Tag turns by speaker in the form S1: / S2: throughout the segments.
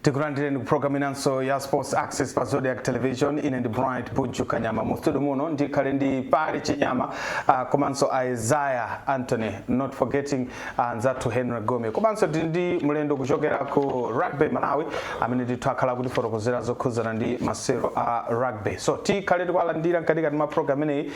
S1: Tikulandireni program inanso ya Sports Access pa Zodiak Television in the bright Bunju Kanyama mustudio muno ndi kalendi pari chinyama komanso Isaiah Anthony, not forgetting Nzatu Henry Gome komanso ndi mulendo kuchokera ku Rugby Malawi amene nditwakhala kuti fotokozera zokhuzana ndi masero a rugby. So tikalendi kwalandira katika ma program ineyi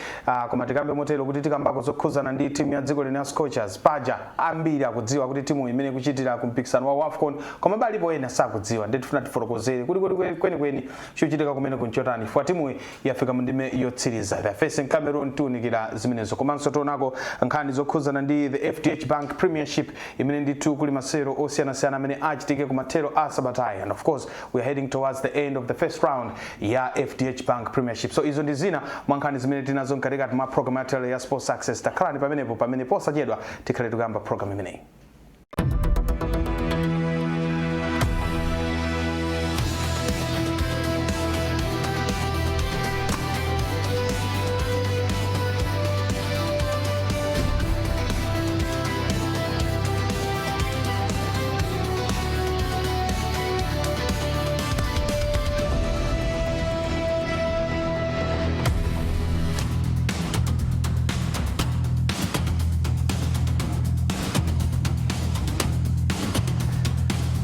S1: koma tikambe motero kuti tikambako zokhuzana ndi timu ya dziko lina Scorchers paja ambiri akudziwa kuti timu imene kuchitira kumpikisano wa Wafcon koma balipo ena sakudziwa ndifuna tifotokozere kuti kweni chochitika kumene kunchotani fwa timu yafika mundime yotsiriza. They are facing Cameroon tunikira zimenezo komanso tonako nkhani zokhuzana ndi the FDH Bank Premiership imene nditu kuli masero osiyanasiyana amene achitike kumathero a Sabatayi, and of course we are heading towards the end of the first round ya FDH Bank Premiership. So izo ndi zina mwa nkhani zimene tinazo mkatikati mwa program ya Sports Access. Takhalani pamene posachedwa tikhale tikuyamba program imeneyi.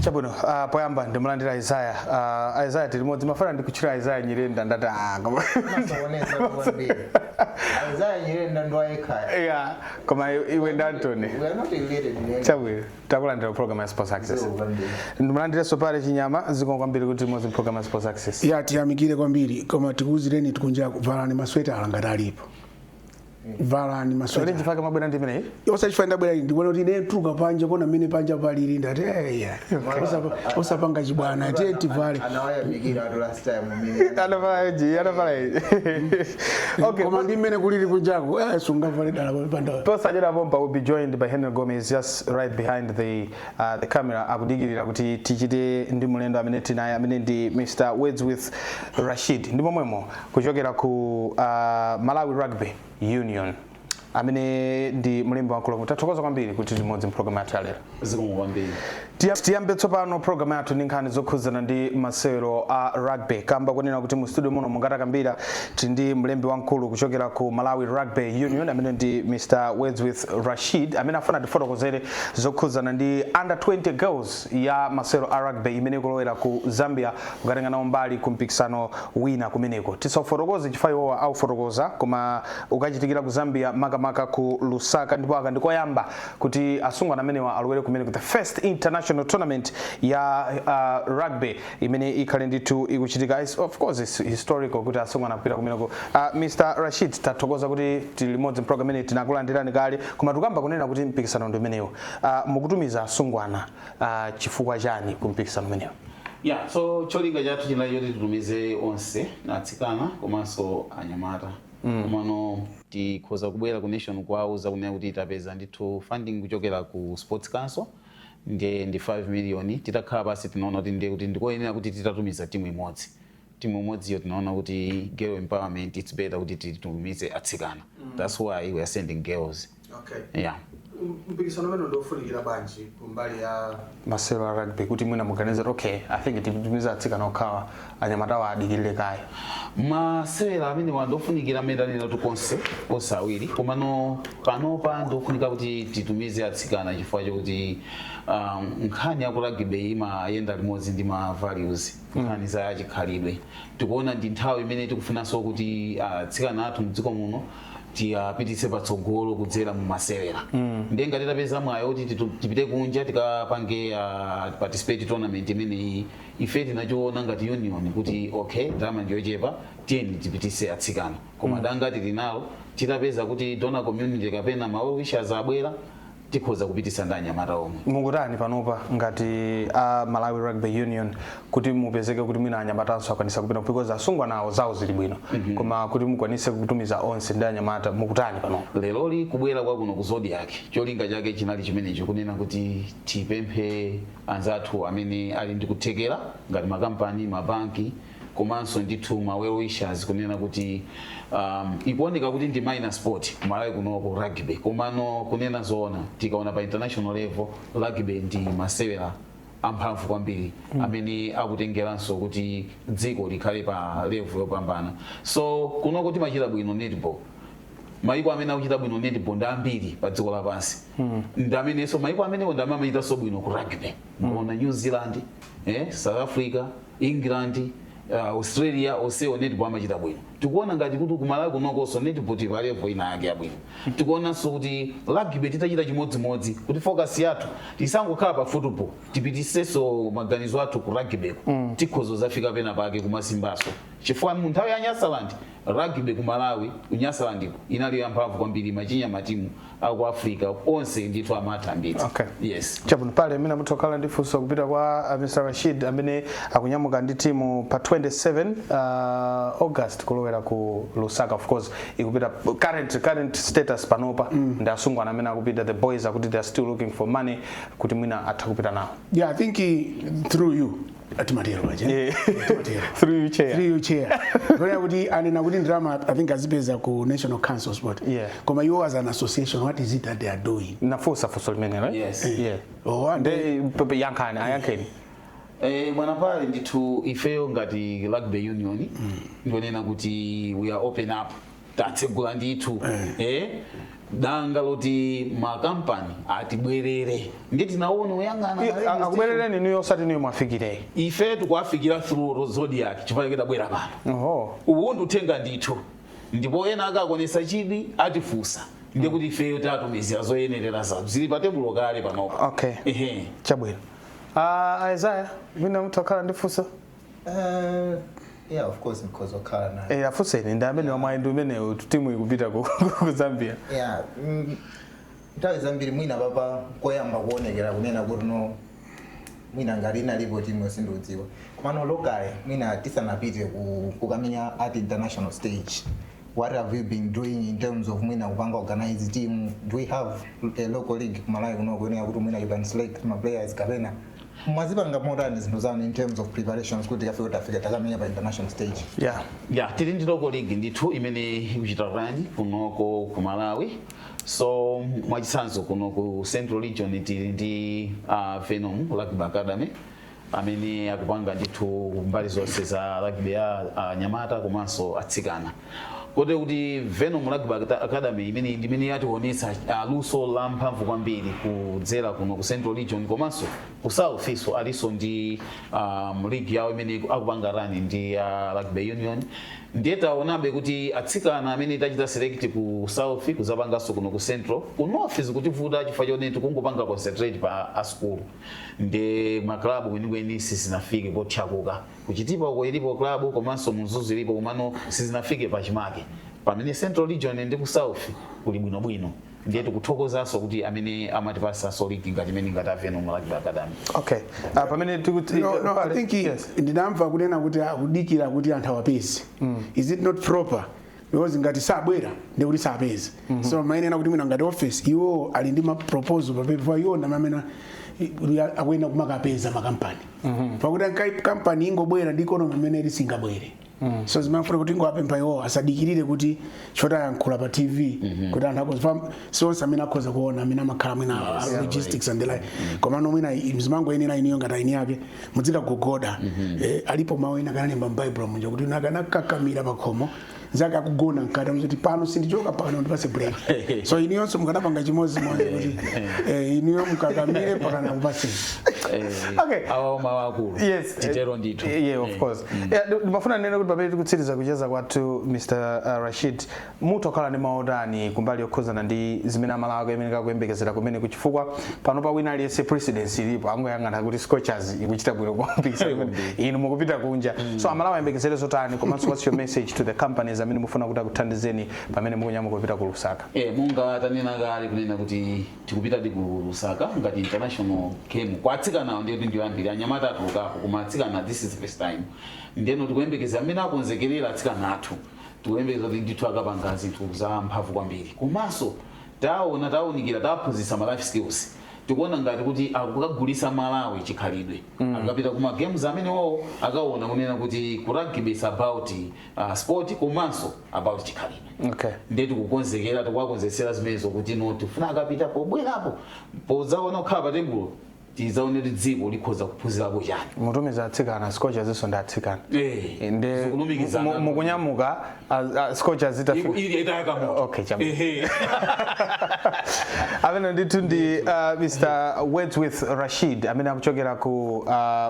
S1: Chabwino poyamba ndimulandira Isaiah tilimodzi mafana ndikuchira Isaiah Nyirenda ndati koma
S2: masaoneza kuambia Isaiah Nyirenda ndo ayekaya
S1: yeah koma iwe ndi Anthony
S2: we are not related.
S1: Chabwino takulandira program ya Sports Access ndimulandira sopale chinyama ziko kwambiri kuti imodzi program ya Sports Access
S3: ya tiyamikire kwambiri koma tikuzireni tikunja kuvala masweta alanga alipo vala ni masweta
S1: so ndifaka mabwera ndi mene
S3: osachifanda bwera ndikuona kuti ine tuka panja kona mene panja paliri ndati osapanga chibwana ati tivale
S2: Anawaya bikira at last time mimi
S1: anavala okay
S3: koma ndi mene kuliri kunjako sungavale dala panda
S1: posachera pompa will be joined by Henry Gomez just right behind the camera akudigirira kuti tichite ndi mulendo amene tinaye amene ndi Mr. Wordsworth Rashid ndi momwemo kuchokera ku Malawi Rugby Union amene ndi mlembi wa nkulu tathokoza kwambiri kuti limodzi program yathu lero
S4: zikomo kwambiri
S1: tiyambe tsopano program yathu ndi nkhani zokhuzana ndi masero a rugby kamba kunena kuti mu studio muno mungatakambira ndi mlembi wa nkulu kuchokera ku Malawi Rugby Union amene ndi Mr. Wordsworth Rashid amene afuna tifotokozere zokhuzana ndi under 20 girls ya masero a rugby imene kulowera ku Zambia kukatenga nawo mbali ku mpikisano wina kumeneko tisafotokoze chifukwa au fotokoza koma ukachitikira ku Zambia makamaka ku Lusaka ndipo akandikoyamba kuti asungwana amenewa alowere kumene ku the first international tournament ya rugby imene ikhale nditu ikuchitika of course it's historical kuti asungwana kupita kumeneko. Mr. Rashid tathokoza kuti tilimodzi program imene tinakulandirani kale koma tukamba kunena kuti mpikisano ndi umenewo mukutumiza asungwana chifukwa chani ku mpikisano umenewo?
S4: Yeah, so cholinga chathu chinali kuti titumize onse atsikana komanso anyamata komano tikhoza kubwera ku nation kwauza kunena kuti tapeza ndithu funding kuchokera ku Sports Council ndi 5 million titakhala pasi tinaona kuti ndiye kuti ndikoyenera kuti titatumiza timu imodzi yo tinaona kuti girl empowerment it's better kuti titumize atsikana. That's why we are sending girls.
S1: Okay.
S4: Yeah.
S1: Mpikisano umene ndofunikira banji kumbali ya masero a rugby kuti mwina muganize okay I think titumiza atsikana okhawa anyamatawa adikirire kaya
S4: masewera amene wandofunikira medanira tukonse osawiri komano panopa ndofunika kuti titumize atsikana chifukwa chokuti nkhani ya rugby imayenda limodzi ndi ma values nkhani za chikhalidwe tikuona ndi nthawi imene tikufunanso kuti atsikana athu mdziko muno tiyapititse patsogolo kudzera mu masewera ndenga titapeza mwayo kuti tipite kunja tikapange participate tournament imene ife tinachoona ngati union kuti okay drama ndiyochepa tiyeni tipitise atsikana koma danga tilinalo titapeza kuti donor community kapena ma wishers abwera tikhoza kupitisa ndi anyamata omwe.
S1: Mukutani panopa ngati Malawi Rugby Union kuti mupezeke kuti mwina anyamatanso akwanisa kupita because asungwana nawo zawo zili bwino koma kuti mukwanise kutumiza onse ndi anyamata mukutani panopa?
S4: Leloli kubwera kwa kuno ku Zodiak cholinga chake chinali chimenecho kunena kuti tipemphe anzathu amene ali ndi kuthekera ngati makampani mabanki komanso ndithu ma well wishers kunena kuti ikuoneka kuti ndi minor sport Malawi kunoko rugby komano kunena zoona tikaona pa international level rugby ndi masewera amphamvu kwambiri amene akutengeranso kuti dziko likhale pa level yopambana. So kunoko timachita bwino netball. Maiko amene akuchita bwino netball ndi ambiri pa dziko lapansi. Ndi amenenso maiko amenewo ndi amachita so bwino ku rugby. Ona New Zealand, South Africa, England, Australia onsewo netball amachita bwino. Tikuona ngati kuti ku Malawi kunokonso netball pa level ina yake yabwino. Tikuonanso kuti rugby titachita chimodzimodzi kuti focus yathu tisangokhala pa football, tipitisenso maganizo athu ku rugby. Tikhozo zafika pena pake kumasimbaso. Chifukwa mu nthawi ya Nyasaland rugby ku Malawi kunyasalandiko inali yamphamvu kwambiri machinya matimu aku Africa onse ndithu amatha mbiti.
S1: Okay.
S4: Yes.
S1: Chabwino pale mina mutokhala ndifunso kupita kwa Mr. Rashid amene akunyamuka ndi timu pa 27 August kulowera ku Lusaka. Of course ikupita current status panopa ndi asungwana amene akupita. The boys akuti they are still looking for money kuti mwina atakupita nawo.
S3: Yeah, I think through you atimatero baje.
S1: Through you chair.
S3: Through you chair. Ngoya kuti anena kuti drama I think azipeza ku National Council Sport.
S1: Yeah.
S3: Koma you as an association, what is it that they are doing?
S1: Na force for Solomon, right?
S4: Yes.
S1: Yeah.
S3: Oh, and
S1: They yankani.
S4: Mwana pale ndithu ifeyo ngati Rugby Union ndionena kuti we are open up. Tatsegula ndithu. Danga loti makampani atibwerere ngeti naona uyangana
S1: akubwerere ni niyo sati niyo mwafikire
S4: ife tukwafikira through Zodiak chifukwa kedabwera pano uwundi uthenga ndithu ndipo ena akakonesa chidi atifusa ndikuti ifeyo tatumizira zoyenerera zathu zili pa tebulo kale panopa.
S1: Okay. Chabwino. Isaiah mina mutokhala ndifusa
S2: Yeah, of course, because of Kala.
S1: Afuseni ndamene wamaindu mene timu ikupita ku Zambia.
S2: Yeah. Nthawi zambiri mwina papa koyamba kuonekera kunena kuti no mwina ngati inalipo timu yosindidziwa. Komano lokale mwina tisanapite kukamenya at international stage. What have you been doing in terms of mwina kupanga organize team? Do we have a local league Malawi kuno kuoneka kuti mwina you can select my players kapena? Mwazipanga modani zinthu zanu in terms of preparations kuti afika takamenya pa international stage.
S4: Yeah, tili ndi local league ndithu imene ikuchita rani kunoko ku Malawi. So mwachisanzo kuno ku Central Region tili ndi Venom Rugby Academy amene akupanga ndithu mbali zonse za rugby ya Nyamata komanso atsikana. Kote kuti Venom Rugby Academy imene yatiwonesa luso la mphamvu kwambiri kudzera kuno ku Central Region komanso ku South so aliso ndi league yawo imene akupanga rani ndi Rugby Union. Ndeta onabe kuti atsikana amene tachita select ku South kuzapangaso kuno ku Central ku North zikutivuta chifukwa choti tikungopanga concentrate pa a school ndi maklabu kwenikweni sizinafike potchakuka kuchitipa ko ilipo klabu komanso muzuzu ilipo komano sizinafike pa chimake pamene Central Region ndi ku South kuli bwinobwino ndiye tikuthokozaso kuti amene amatipasa soliki ngati imene ngati Venom Rugby Academy.
S1: Okay. Pamene tikuti
S3: no, I think ndinamva kunena kuti akudikira kuti anthu awapezi. Is it not proper? Because ngati sabwera ndikuti sapezi. So mayenera kuti mwina ngati office iwo ali ndi ma proposal pa paper yona mamena akwenda kumakapeza makampani. Pakuti company ingobwera ndi economy imene isingabwere. So zimafuna kuti ngwapempha iwo asadikirire kuti chota yankhula pa TV kuti anthu akozwa so samina akhoza kuona mina makhala mwina logistics and the like komano mwina mzimango yenera iniyo ngati ini yake mudzika kugoda alipo mawu ina kana nemba Bible munja kuti nakana kakamira pakhomo zaka kugona nkata kuti pano sindichoka pano ndipase break so iniyo so mukadapanga chimozi mwa kuti iniyo mukakamire pakana kupase.
S1: Okay.
S4: Awa mawakulu.
S1: Yes.
S4: Titero ndithu.
S1: Yeah, of course. Ndimafuna nene kuti pamene tikutsiriza kucheza kwathu Mr. Rashid mutokhala ndi maodani kumbali yokhuzana ndi zimene Malawi imene kakuyembekezera kumene kuchifukwa pano pa wina aliyese presidency ilipo angoyang'ana kuti Scorchers ikuchita bwino kwambiri inu mukupita kunja. So Malawi ayembekezere zotani komanso what's your message to the companies amene mufuna kuti akuthandizeni pamene mukunyamuka kupita ku Lusaka?
S4: Munga tanena kale kunena kuti tikupita ku Lusaka ngati international game kwatsikana ndiye ndi yambiri anyamata atulukapo kumatsikana this is the first time. Ndeno tikuyembekeza amene akonzekerera atsikana athu tikuyembekeza kuti ndithu akapanga zinthu za mphamvu kwambiri komanso taunikira taphunzitsa ma life skills tikuona ngati kuti akukagulisa Malawi chikhalidwe akapita kuma games amene wao akaona kunena kuti ku rugby is about sport komanso about chikhalidwe.
S1: Okay.
S4: Ndiye tikukonzekera tikwakonzesera zimenezo kuti no tifuna akapita pobwerapo pozaona kukhala pa tebulo tizaone kuti dziko likhoza kuphunzirapo chani.
S1: mutumiza atsikana Scorchers iso ndaatsikana
S4: inde
S1: mukunyamuka Scorchers okay amene ndithu ndi Mr. Wordsworth Rashid amene akuchokera ku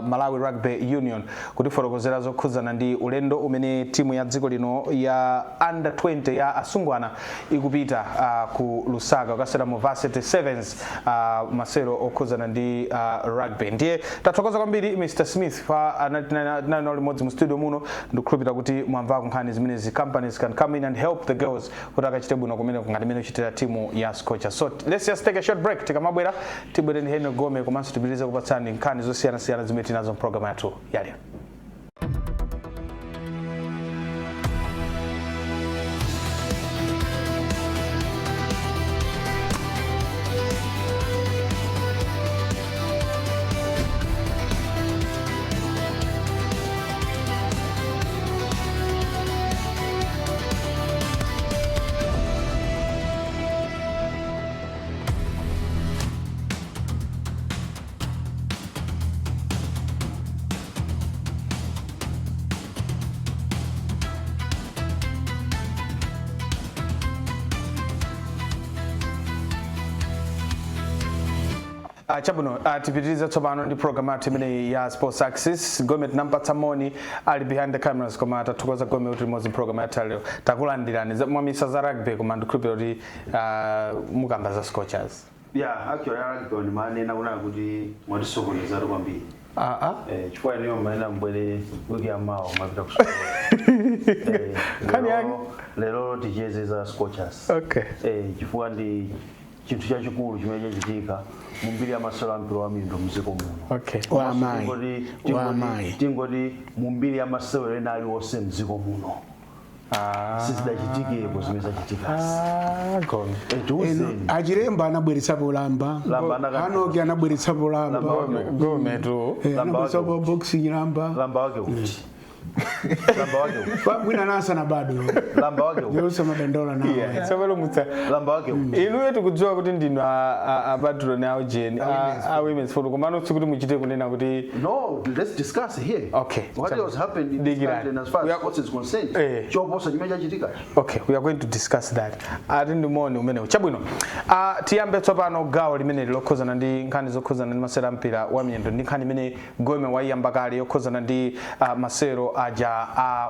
S1: Malawi Rugby Union kutifotokozera zokhuzana ndi ulendo umene timu ya dziko lino ya under 20 ya asungwana ikupita ku Lusaka ukasera mu Varsity Sevens masero okhuzana ndi rugby. Ndiye tathokoza kwambiri Mr. Smith fa anali limodzi mu studio muno ndikukhulupirira kuti mwamva nkhani zimene companies can come in and help the girls kuti akachite bwino kumene ngati imene uchitira timu ya Scorchers. So let's just take a short break. Tikamabwera tibwere ndi Henry Gome komanso tibirize kupatsani nkhani zosiyana-siyana zimene tinazo program yathu yalero. Chabuno tipitiriza tsopano ndi program yathu imene ya Sports Access. Gome tinampatsa moni ali behind the cameras koma tathokoza Gome kuti limodzi program yathu lero takulandirani mwamisa za rugby koma ndikhulupirira kuti mukamba za Scorchers.
S5: Yeah, actually rugby ni manena kuna kuti mwatisokoneza kwambiri. Chifukwa niyo manena mbwele wiki amao mapita kusoko. Lero ticheze za Scorchers.
S1: Okay.
S5: Chifukwa ndi chinthu chachikulu chimene chachitika mumbiri ya masewero ampira wa mindo muziko muno.
S1: Okay.
S5: Tingoti mumbiri ya masewero ena aliwonse muziko muno. Sizidachitike zimene zachitika.
S3: Achiremba anabweretsapo lamba. Hanoki anabweretsapo lamba.
S1: Gome tu.
S3: Anabweretsapo boxing lamba.
S5: Lamba wake kuti. Lamba wake.
S3: Mwina nasa na bado.
S5: Lamba wake.
S3: Yosa madandola na.
S1: Yeah, sabalo mutsa.
S5: Lamba wake.
S1: Inu yetu kujua kuti ndino abadro na ojeni. Women's football komano tsikuti muchite kunena kuti
S5: no, let's discuss here.
S1: Okay.
S5: What was happened in this country as far as sports is concerned. Choposa chimene chachitika.
S1: Okay, we are going to discuss that. Atindi moni umene chabwino. Tiyambe tsopano gawo limene lokhozana ndi nkhani zokhozana ndi masera mpira wa miyendo ndi nkhani imene Gome waiyamba kale yokhozana ndi masero aja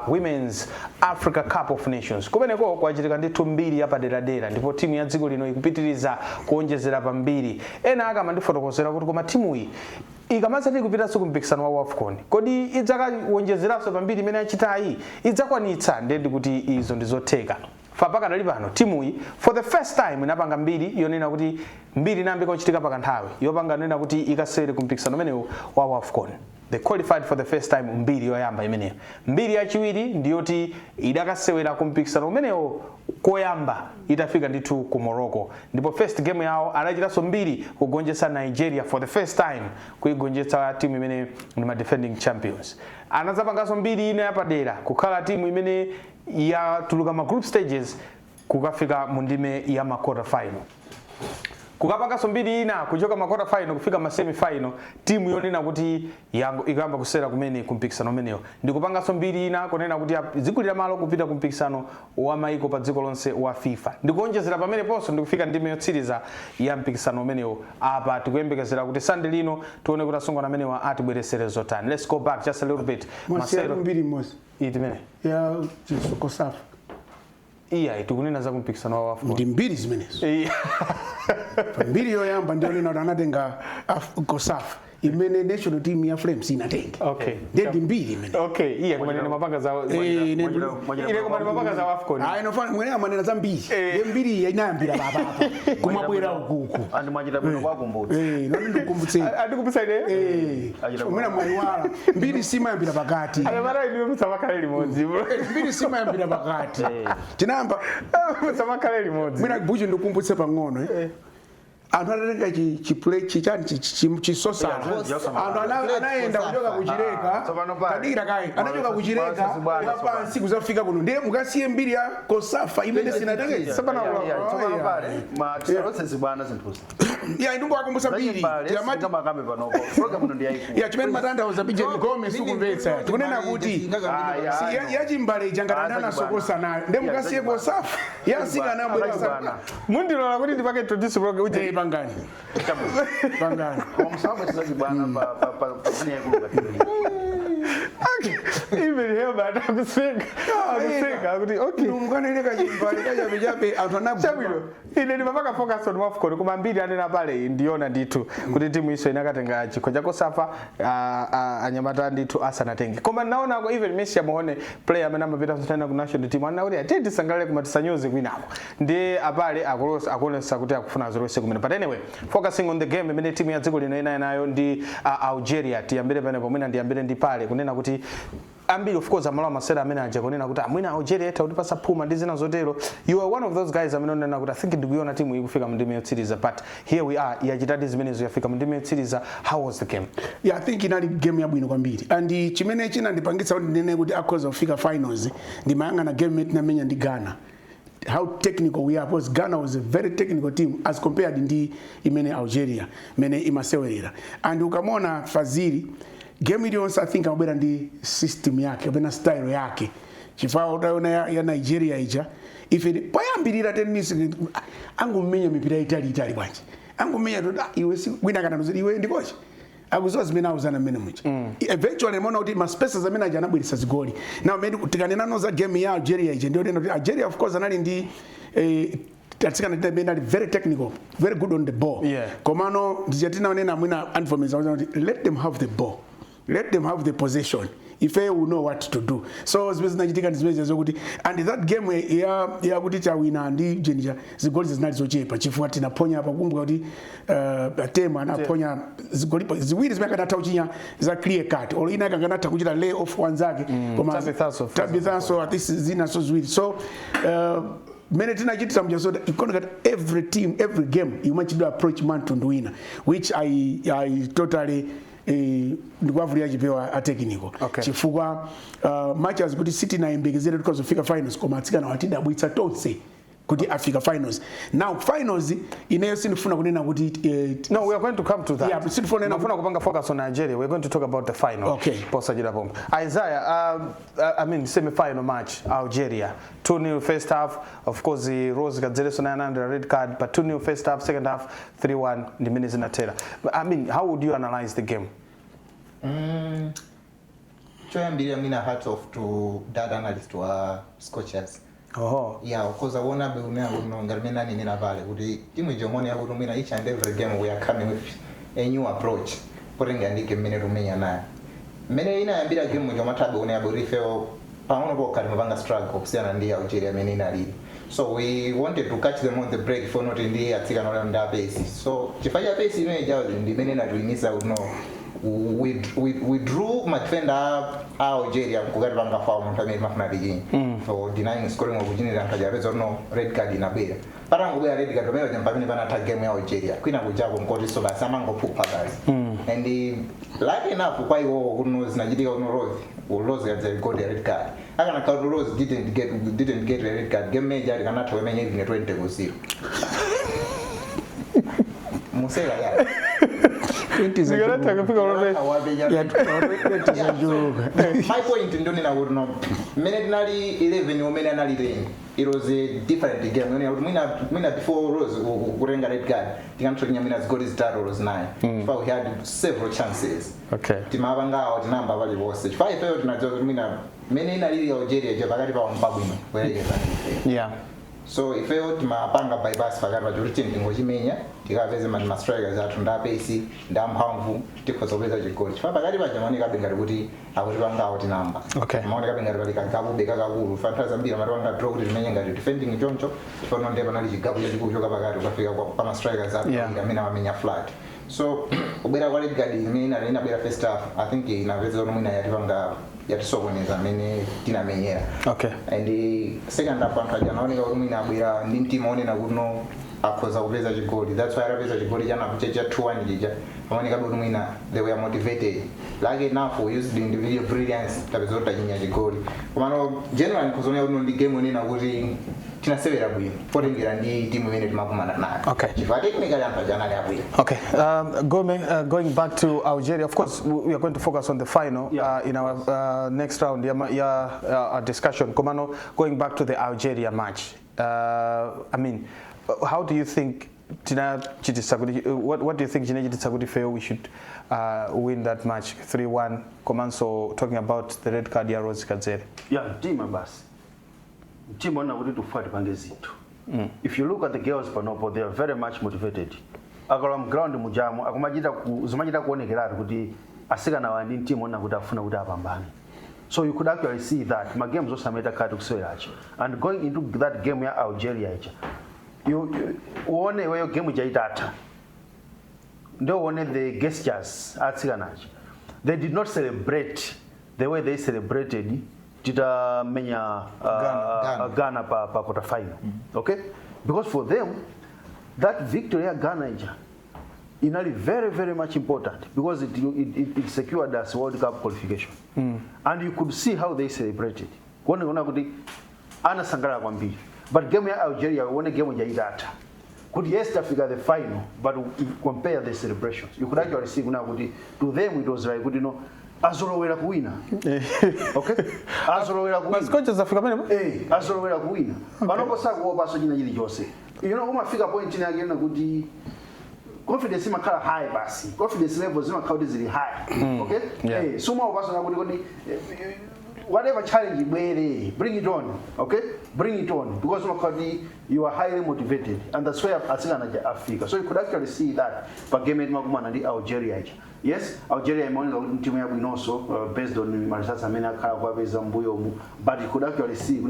S1: Women's Africa Cup of Nations. Kumeneko kwachitika ndithu mbiri yapaderadera ndipo timu ya dziko lino ikupitiriza kuonjezera pambiri. Ena akama ndifotokozera kuti koma timu iyi ikamasati kupita ku mpikisano wa Wafcon. Kodi idzakawonjezeraso pambiri imene yachitayi idzakwanitsa ndi kuti izo ndizotheka. Fapaka dali pano timu iyi for the first time inapanga mbiri yonena kuti mbiri inayambika kuchitika pakanthawi yopanga nena kuti ikasere ku mpikisano umenewu wa Wafcon. They qualified for the first time mbiri yoyamba imeneyo. Mbiri yachiwiri ndiyoti idakasewera ku mpikisano umenewo koyamba itafika ndithu ku Morocco. Ndipo first game yawo anachitaso mbiri kugonjetsa Nigeria for the first time kuigonjetsa timu imene ndi ma defending champions. Anazapangaso mbiri ina yapadera kukhala timu imene ya tuluka ma group stages kukafika mu ndime ya ma quarter final. Kukapangaso mbiri ina kuchoka ma quarter final kufika ma semi final timu yonena kuti ikamba kusera kumene kumpikisano umeneyo. Ndikupangaso mbiri ina kunena kuti zikulira malo kupita kumpikisano wa maiko pa dziko lonse wa FIFA. Ndikuonjezera pamene ponso ndikufika ndime yotsiriza ya mpikisano umeneyo. Apa tikuyembekezera kuti Sunday lino tuone kuti asungwana amenewa atibweresere zotani. Let's go back just a little bit.
S3: Masero mbiri mosi.
S1: Itimene.
S3: Ya Kosafa.
S1: Iya itikunena za kumpikisano wa Wafcon.
S3: Ndi mbiri zimenezo. Mbiri yoyamba ndio nina anatenga Kosafa. Imene national team ya Flames inatenga.
S1: Okay.
S3: Ndi mbiri imene.
S1: Okay, iya kama ni mapanga za ile kama ni mapanga za Wafcon.
S3: Inofana mwene manena za mbiri. Mbiri inayambira baba hapa. Kumabwera ukuku.
S5: Andi mwajira bino kwakumbutsa.
S3: Nani ndikumbutse.
S1: Ndikumbutsa ine.
S3: Mwena mwaiwala. Mbiri sima yambira pakati.
S1: Mara ile msamakale limodzi.
S3: Mbiri sima yambira pakati. Chinamba
S1: msamakale limodzi.
S3: Mwena buju ndikumbutse pang'ono anthu atatenga chiplay chichani chisosala anthu anaenda kuchoka kuchireka kadira kai anachoka kuchireka pansi kuzafika kuno ndiye mukasiye mbiri ya kosafa imene sinatenge sapana
S5: pale matisarose bwana zinthusa
S3: ya ndungu akumbusa mbiri
S5: yamati kama kambe panopo program ndo ndiyaiku
S3: ya chimene matanda uzapije ngome sukumvetsa tikunena kuti yachimbale changatandana sokosa nayo ndiye mukasiye kosafa yasika na bwana mundilola kuti ndipake introduce program uje pangani
S5: omsamba sizaji bwana pa kufanya yakuluka
S1: even here but akuseka kuti okay
S3: mkaneleka chimbale kajabe anthu
S1: anabwino ine ndimapaka focus on Wafcon koma mbiri anena pale ndiona ndithu kuti timu iso inakatenga chikho cha kosafa anyamata ndithu asanatenge koma naona ko even Messi amuone player amene amapita kusana ku national team anakuti atiti sangalale kuma tisanyoze kwinako ndiye apale akulesa kuti akufuna zolose kumene but anyway focusing on the game imene timu ya dziko lino inayo ndi Algeria tiyambire pene pomwe ndiyambire ndi pale kunena kuti ambiri of course amalawa masera amene aja kunena kuti amwina Algeria eta kuti pasa phuma ndi zina zotero you are one of those guys amene unena kuti I think ndikuiona timu ikufika mu ndime yotsiriza but here we are yachitadi zimene ziyafika mu ndime yotsiriza. How was the game?
S3: Yeah, I think inali game yabwino kwambiri and chimene china ndipangitsa kuti ndine kuti akhoza kufika finals ndimayang'ana game mate namenya ndi Ghana how technical we are because Ghana was a very technical team as compared ndi imene Algeria mene imasewerera and ukamona Fazili game iliyonse I think amabwera ndi system yake kapena style yake chifukwa utaona ya Nigeria ija ife payambirira tennis angumenya mipira itali bwanji angumenya to iwe si wina kana nozidi iwe ndikoche akuzoa zimene auzana mmene mucha eventually mona kuti ma spaces amene aja anabweresa zigoli now maybe tikanena noza game ya Algeria ija ndio kuti Algeria of course anali ndi tatsikana tibenda very technical very good on the ball komano ndijatina onena mwina unformation kuti let them have the ball. Let them have the possession. If they will know what to do. So zinachitika ndizimeze zokuti and that game ya kuti chawina ndi jenija zigoli zinali zochepa chifukwa tinaponya hapa kumbuka kuti tema anaponya zigoli ziwiri zimekana tauchinya za clear cut or ina kanganata kuchita lay off wanzake
S1: koma
S3: tabithaso at least zina so ziwiri so many tinachitisa mjaso you can't get every team every game you must do approach man to win which I totally ndikwavulia chipewa atekniko chifukwa matches kuti City na imbekezere tukazofika finals koma atsikana watida bwitsa tonse kuti afika finals now finals ineyo sinifuna kunena kuti
S1: no we are going to come to that
S3: yeah but sinifuna
S1: kupanga focus on Nigeria we are going to talk about the final posajira pombe Isaiah I mean semi final match Algeria 2-0 first half of course Rose Gadzeleso 900 red card but 2-0 first half second half 3-1 the minutes in Atela. I mean how would you analyze the game?
S2: Choyambiri mina hats off to that analyst wa Scorchers. Yeah, of course I wanna be ngarmena ni nina vale kuti timu jomoni ya mina each and every game we are coming with a new approach porenga ndike mene rumenya nayo mene ina yambira game jomatabe une aborifeo pamono kwa kali mabanga struggle kusiana ndi Algeria mene ina lead so we wanted to catch them on the break for not in the atika no nda base so chifanya base ine jawo ndi mene na tuinisa uno we drew my defender Algeria kugari banga fa umuntu amene mafuna ligi so denying scoring opportunity ankajabezo no red card inabera parango bya red card bero jampamene bana attack game ya Algeria kwina kujako mkoti so basa mango pupa guys and like enough kwa hiyo kuno zinajitika kuno Rose got the red card akana ka Rose didn't get a red card game major kana tumenye hivi 20-0 musela ya my point ndio nina urno minute nali 11 umene nali 10 it was a different game mina before Rose kurenga red card tikantronya mina zigoli zitatu Rose 9 but we had several chances timavanga out number vali vose 5 failed tunajoza mina mene nali Algeria je pakati pa mpabwino so if you mapanga bypass pakati pa Jordan ndingochimenya tikaveze ma strikers athu ndapesi ndamphamvu tikozobeza chigoli chifukwa pakati pa Germany kabengari kuti akuti panga out number maona kabengari pali kakabubeka kakulu fantasy ambira mari wanga draw kuti timenye ngati defending choncho chifukwa ndio panali chigabu chachikuchoka pakati ukafika pa ma strikers athu ngamena wamenya flat so ubera kwa red card imene inabera first half I think inaveza nomina yatipanga yatisokoneza amene tinamenyera and the second half anthu ajanaoneka kuti mwina abwera ndi mtima onena kuno akhoza kupeza chigoli. That's why arapeza chigoli chana kuchecha 2-1 jija maoneka kuti mwina they were motivated like enough we used individual brilliance tapezota chinya chigoli komano generally kuzonea kuti ndi game nena kuti tinasevera bwino potengera ndi timu imene timakumana nayo.
S1: Okay.
S2: Chifukwa technically anthu ajana ali abwino.
S1: Okay, going back to Algeria, of course, we are going to focus on the final in our next round, our discussion. Komano, going back to the Algeria match, I mean, how do you think what do you think Zikachitika feel we should win that match 3-1? Komanso talking about the red card ya Rose Kadzere.
S5: Yeah, team basi. Team wana kuti tufuate pange zithu. If you look at the girls panopo, they are very much motivated. Akala ground mujamu akumachita kuonekeratu kuti asikana wandi team wana kuti afuna kuti apambane. So you could actually see that my games also made a card kusweracho. And going into that game ya Algeria you uone weyo game jaitata. Ndio uone the gestures atsikanacho. They did not celebrate the way they celebrated Tita menya Ghana pa quarter final. Okay? Because for them, that victory at Ghana is very, very much important because it secured us World Cup qualification. And you could see how they celebrated. But game ya Algeria, one game jaidata. Could yes Africa the final, but compare the celebrations. You could actually see to them it was like azolowera kuwina. Okay? Azolowera kuwina.
S1: Scorchers Africa mene?
S5: Azolowera kuwina. Panopo sakuopa so china chili chose. You know umafika point ina again kuti confidence imakhala high basi. Confidence levels imakhala zili high. Okay?
S1: Yeah.
S5: Suma opaso kuti whatever challenge ibwere, bring it on. Okay? Bring it on because you are highly motivated and that's why asikana Africa. So you could actually see that per game makumana ndi Algeria. Yes, Algeria is team yabwino also based on Marisasa Mena Karawabeza Mbuyomu, but you could actually see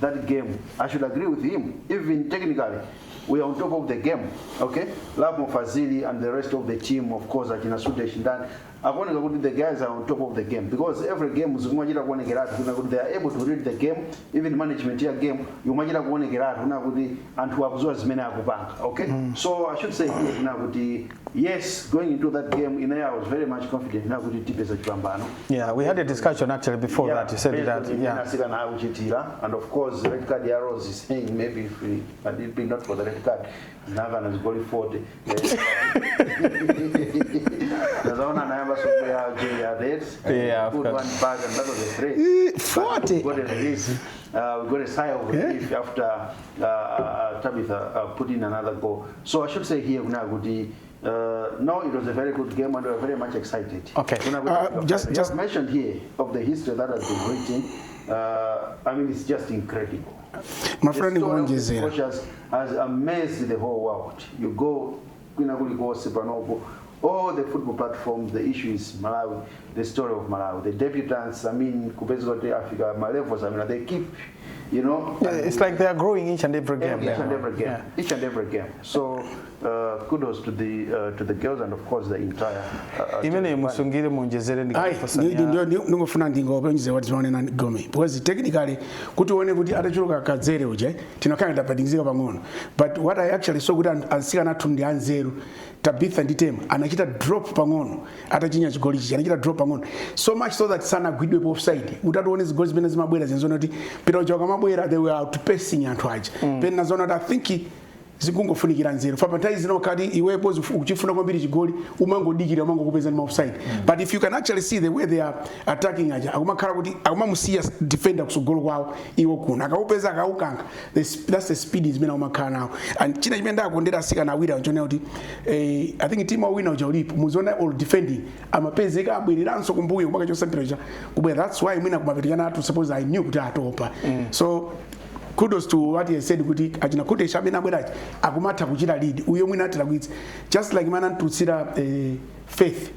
S5: that game. I should agree with him. Even technically, we are on top of the game. Okay, Love Mofazili and the rest of the team, of course, like in a Sudan. I want to the guys are on top of the game because every game is they are able to read the game, even management here game. You might want to get out and to absorb as many as bank. Okay, so I should say yes, going into that game in there, I was very much confident.
S1: Yeah, we had a discussion actually before that. You said that.
S5: Yeah. And of course, the red card arrows is saying maybe if we had it been not for the red card, Nagan is going 40.
S1: Yeah,
S5: put one bag and that was a trade.
S3: 40.
S5: We got a sigh of relief after Tabitha put in another goal. So I should say here, no, it was a very good game and we were very much excited.
S1: Okay.
S5: Just mentioned here of the history that has been written. I mean, it's just incredible.
S3: My friend
S5: Scorchers has amazed the whole world. You go, all the football platforms, the issue is Malawi, the story of Malawi. The debutants, I mean, Africa, Malevos, I mean, they keep,
S1: it's like they are growing each and every game.
S5: Each and every game. Each and every game. So, kudos to the girls and of course the entire
S1: musungire munjezere
S3: ndingofuna ndingopenjeze what zvaonena Gome because technically kuti one kuti atachuluka Kadzere uje tinokanga tapadingizika pang'ono but what I actually saw kuti asikana tundi anzeru Tabitha nditema anachita drop pang'ono atachinya chigoli chichi anachita drop pang'ono so much so that sana gwidwe offside utatione zigoli zimene zimabwera zinzona kuti pita uchoka mabwera they were outpacing anthu aja pena zona I think zikungofunikira nzeru fapantai zinokati iwepo uchifuna kwambiri chigoli umangodikira umangokupeza ni offside but if you can actually see the way they are attacking aja akumakhala kuti akumamusiya defender kusogolo kwawo iwo kuna akaupeza akaukanga that's the speed zimene umakhala nawo and china chimene ndakondera asikana awira nchone kuti I think team awina uja ulipo muzona all defending amapezeka abweriranso kumbuyo mpaka chosampira kubwera that's why mwina kumapetikana atu suppose I knew kuti atopa so kudos to what he said kuti achina kuti shabena bwerachi akumatha kuchita lead uyo mwina atira kuitsa just like mana ntutsira faith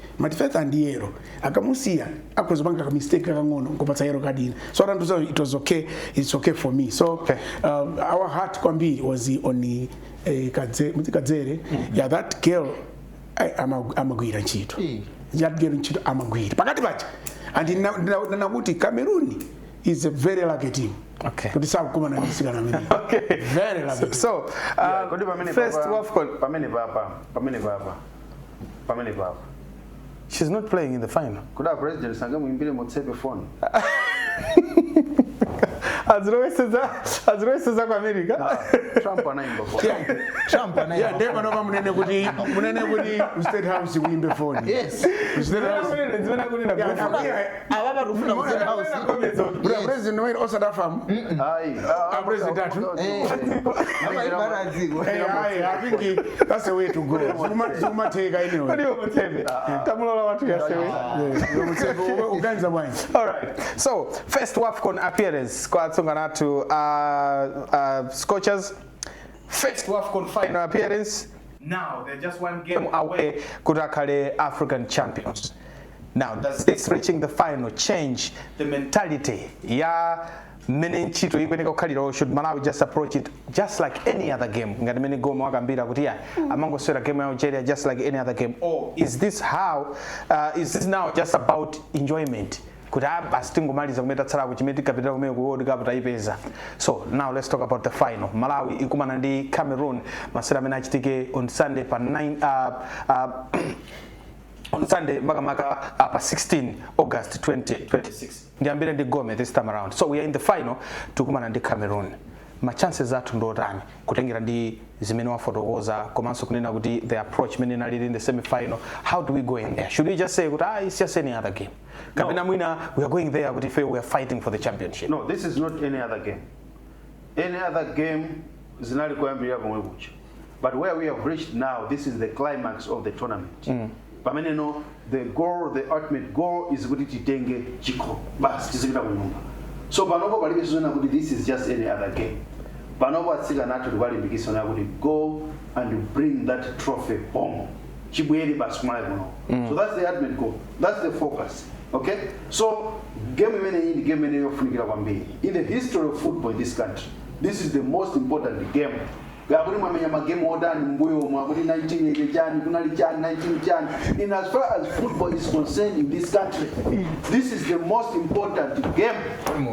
S3: and yero akamusiya akozopanga ka mistake kakang'ono ngopatsa yero kadina so atantuza it was okay, it's okay for me so our heart kwambiri was on Kadzere yeah that girl amagwira ntchito that girl ntchito amagwira pakati pacha and nakuti Cameroon is a very lucky team.
S1: Okay.
S3: Kuti sakukumana ndi Tsikana amene.
S1: Okay.
S3: Very lucky.
S1: So, first Wafcon.
S5: Pamene papa.
S1: She's not playing in the final.
S5: Kuda president sanga muimbire motsepe phone.
S1: Azroesa kwa America.
S5: Trump anaimba phone.
S2: Trump anaimba.
S3: Yeah, ndeko noma munene kuti State House uimbe phone.
S2: Yes.
S3: State House.
S2: Ababa rufuna ku State House.
S3: Bra president wait osadafamu.
S5: Ai.
S3: President atu. I think that's the way to go. Zuma take anyway.
S1: Tamulola watu yasewe.
S3: Uganza bwana.
S1: All right. So, first Wafcon appearance kwa Tsunganatu Scorchers. First Wafcon final appearance. Now, they're just one game away kutakale African champions. Now, does this reaching the final change the mentality ya menenchito ikweneka kukhalira, should Malawi just approach it just like any other game? Ngati mene goma wakambira kuti ya amango swera game ya Nigeria just like any other game, or is this now just about enjoyment? Could have a stingo maliza kumeta tsala kuchimeti kapita kumene ku World Cup taipeza. So now let's talk about the final. Malawi ikumana ndi Cameroon masera amene achitike on Sunday pa 9 on Sunday makamaka pa 16 August 2026. Ndiambire ndi Gome this time around. So we are in the final tukumana ndi Cameroon. Ma chances athu ndotani kutengera ndi zimene wafotokoza komanso kunena kuti the approach mene nalili in the semi final. How do we go in there? Should we just say kuti it's just any other game? Kapena mwina we are going there kuti we are fighting for the championship.
S5: No, this is not any other game. Any other game zinali kuyambira komwe kucha. But where we have reached now, this is the climax of the tournament. Pamene no, the goal, the ultimate goal is kuti titenge chiko. Bas tizikita kunyumba. So panopo palibe zona kuti this is just any other game. Panopo atsikana athu tikalimbikisa na kuti go and bring that trophy home. Chibwere basi kumalawi kuno. So that's the ultimate goal. That's the focus. Okay? So game imene iyi ndi game imene yofunikira kwambiri. In the history of football in this country, this is the most important game. Gakuti mwamenya magame odani mbuyo mwakuti 1980 chani, kunali chani, 19 chani. In as far as football is concerned in this country, this is the most important game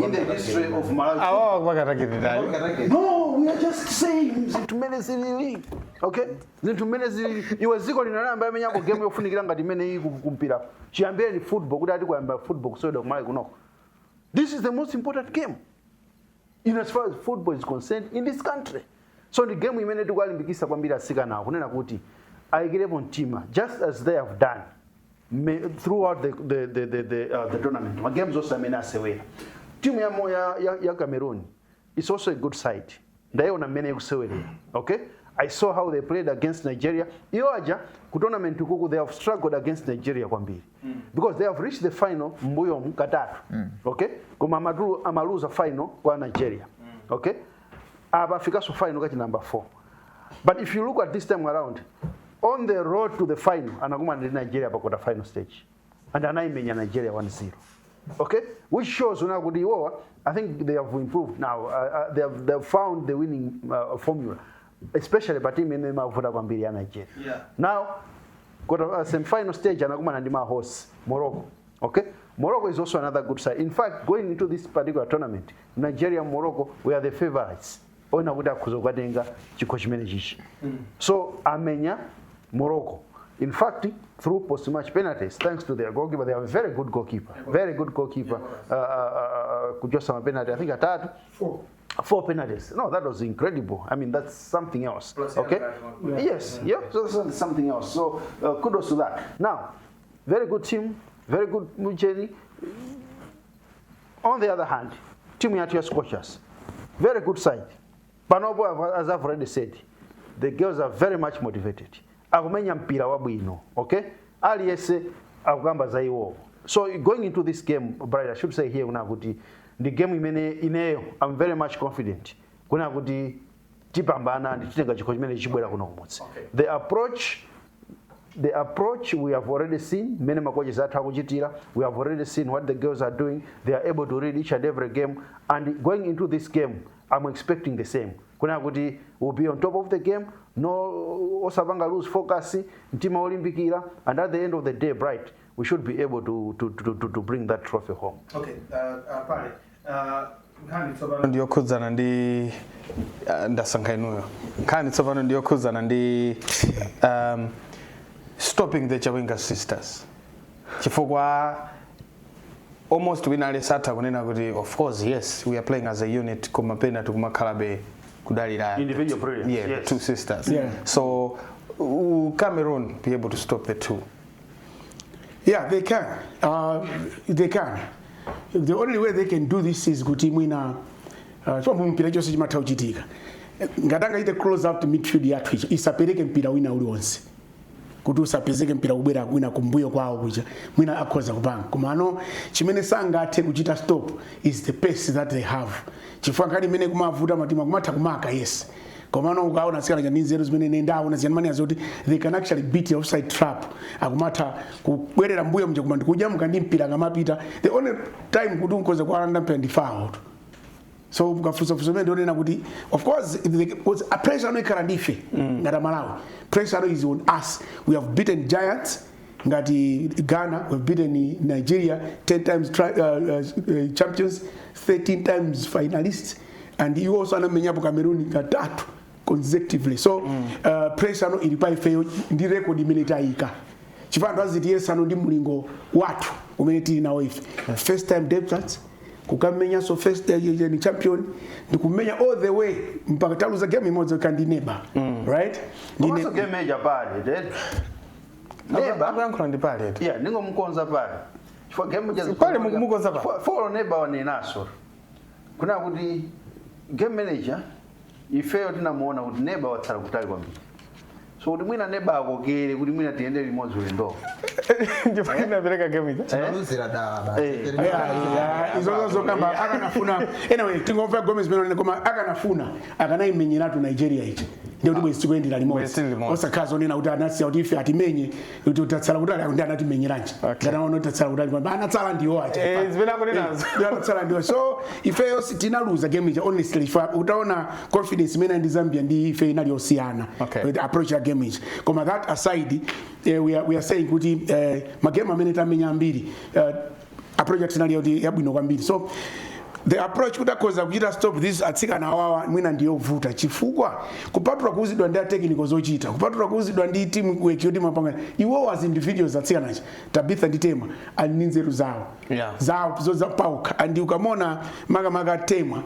S5: in the history of Malawi. No, we are just saying zitumene zilili. Okay? Zitumene zilili. Iwe ziko linalamba amenya ko game yofunikira ngati imene iyi kumpira. Chiyambire ni football kuti ati kuyamba football kusoda kumalawi kuno. This is the most important game in as far as football is concerned in this country. So the game imene tikalimbikisa kwambiri asikana kunena kuti ayikirepo mtima just as they have done throughout the tournament. Ma games also amene asewera. Team ya Cameroon is also a good side. Ndaiona mmene ikusewera. Okay? I saw how they played against Nigeria. Iyo aja ku tournament kuku they have struggled against Nigeria kwambiri. Because they have reached the final mbuyo mkatatu. Okay? Koma amaluza final kwa Nigeria. Okay? Abafika so final kati number 4. But if you look at this time around, on the road to the final, anakumana ndi Nigeria pa quarter final stage. And anaimenya Nigeria 1-0. Okay? Which shows una kuti iwowa, I think they have improved now. They have found the winning formula. Especially pa team ene mavuta kwambiri ya Nigeria.
S1: Yeah.
S5: Now, quarter semi-final stage anakumana ndi host Morocco. Okay? Morocco is also another good side. In fact, going into this particular tournament, Nigeria and Morocco were the favorites. Ona kuda kuzokwatenga chikho chimene chichi. So amenya Morocco. In fact, through post-match penalties, thanks to their goalkeeper, they have a very good goalkeeper. Very good goalkeeper. Kujosa penalty, I think atatu. 4 penalties. No, that was incredible. I mean, that's something else. Okay? Yes. Yeah. So that's something else. So kudos to that. Now, very good team, very good journey. On the other hand, team yatu Scorchers, very good side. Panopo, as I've already said, the girls are very much motivated. Akumenya mpira wabwino, okay? Ali yese akugamba za iwo. So going into this game, Brian, I should say here kuna kuti the game ineyo, I'm very much confident. Kuna kuti tipambana ndi titenga chikho chimene chibwera kuno kumudzi. The approach we have already seen. Many coaches are takuchitira. We have already seen what the girls are doing. They are able to read each and every game. And going into this game, I'm expecting the same. Kuna kuti will be on top of the game. No osabanga lose focus. Ntima olimpikira. And at the end of the day, Bright, we should be able to bring that trophy home.
S1: Okay, Pari, Ndio kuzana ndi ndasankainuyo nkhani tsopano ndiyo kuzana ndi stopping the Chawinga sisters chifukwa almost winali satha kunena kuti of course yes we are playing as a unit kumapena tukumakhalabe kudalira
S5: Individual brilliance,
S1: yeah,
S5: yes.
S1: two sisters.
S3: Yeah.
S1: So Cameroon be able to stop the two.
S3: Yeah, they can. They can. The only way they can do this is kuti mwina mpira chose chimatha kuchitika. Ngatanga ite close out midfield yathu icho isapereke mpira wina uliwonse. Kuti usapezeke mpira kubwera wina kumbuyo kwawo kuja mwina akhoza kupanga. Komano chimene sangathe kuchita stop is the pace that they have. Chifukwa ngati imene kumavuta matima kumatha kumaka yes. Komano ukaona sikana cha nzero zimene nenda una ziyamani azoti they can actually beat the offside trap akumatha kubwerera mbuyo mje kumandi kuja mukandi mpira ngamapita the only time kuti unkoza kwalanda mpira ndi foul. So ukafusa mende onena kuti of course was a pressure no ikhala ndife ngati Malawi. Pressure is on us. We have beaten giants ngati Ghana, we've beaten Nigeria 10 times champions, 13 times finalists, and you also anamenyapo Cameroon katatu consecutively. So pressure no ilipa ifeyo ndi record imene taika. Chifando aziti yesano ndi mulingo watu umene tili nawo ife. First time debutants kukamenya so first ni champion ndikumenya all the way mpaka taluza game imodzi kandi neighbor. Right?
S5: Also game major pale.
S1: Neighbor ndi pale.
S5: Yeah, ningo mkonza pale. Chifukwa game major
S1: pale mukonza pale.
S5: Follow neighbor wanenaso. Kuna kuti game manager ifeyo tinamuona kuti neighbor watsala kutali kwambiri. So kuti mwina neighbor akokere kuti mwina tiende limodzi ulendo.
S1: Ndifuna bereka game ita.
S2: Tinaluzira da.
S3: Izozo kamba akanafuna anyway tingomva Gomez beno koma akanafuna akanaimenyeratu Nigeria ichi. Ndio kuti bwezi kwendera limodzi. Osakazo nena kuti anasi kuti ife atimenye kuti utatsala kuti ndi anatimenyeranji. Kana ono utatsala kuti kwamba anatsala ndiwo acha.
S1: Zimene akunenazo.
S3: Anatsala ndiwo. So ifeyo tinaluza game ichi honestly utaona confidence imene ndi Zambia ndi ife inali osiyana. With approach ya game ichi. Koma that aside we are saying kuti magame amene tamenya ambiri approach tinali yoti yabwino kwambiri. So the approach kutakoza kuchita stop this atsikana awawa mwina ndiyo vuta chifukwa kupatula kuuzidwa ndi technical zochita kupatula kuuzidwa ndi team work yoti mapanga iwo as individuals atsikana Tabitha ndi Tema ali nzeru zawo zawo zoza pauka and ukamona maga Tema